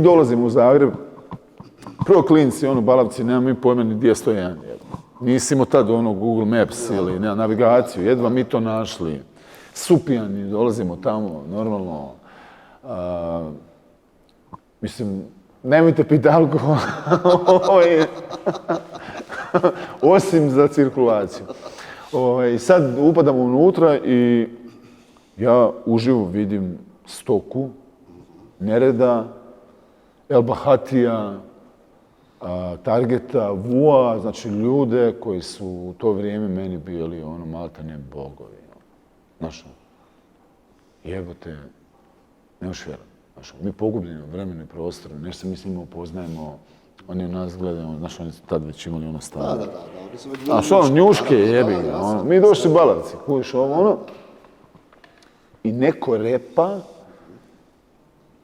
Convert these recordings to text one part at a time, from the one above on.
Dolazimo u Zagreb, prvo klinci, balavci, nemam mi pojma ni gdje je 101. Nisi imao tad Google Maps ili navigaciju, jedva mi to našli. Supijani, dolazimo tamo, normalno. Mislim, nemojte piti alkohol, osim za cirkulaciju. I sad upadamo unutra i ja uživo vidim stoku, nereda, El Bahatija, Targeta, Vua, znači ljude koji su u to vrijeme meni bili maltene bogovi. Znaš, jebote, nemaš vjerovati. Mi pogubljeni u vremenu i prostoru, nešto se mi s njima upoznajemo, oni u nas gledaju, znaš, oni su tad već imali stanje. Da. Njuške jebi ga, mi došli balavci, kužiš i neko repa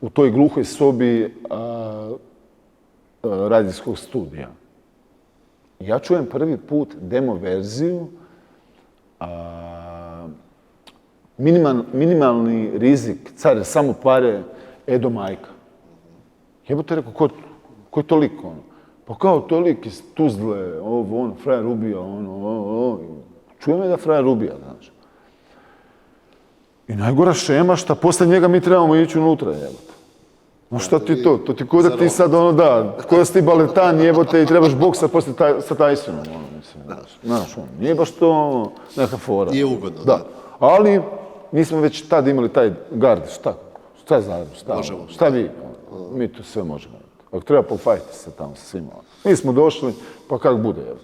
u toj gluhoj sobi radijskog studija. Ja čujem prvi put demo verziju, minimalni rizik, care, samo pare, Edo Majka. Jebote, rekao, ko je toliko? Pa kao tolik iz Tuzle, frajer ubija, čujem je da frajer ubija, znaš. I najgora šema šta posle njega mi trebamo ići unutra, jebote. No šta ti to? To ti ko da ti sad ko da si ti baletan jebote i trebaš boksa poslije sa Tysonom, mislim, znaš, nije baš to neka fora. Nije ugodno, da. Ali, mi smo već tad imali taj gard, šta je Zagreb, šta vi, mi tu sve možemo. Ako treba pofajti se tamo sa svima. Mi smo došli, pa kak bude, jebote.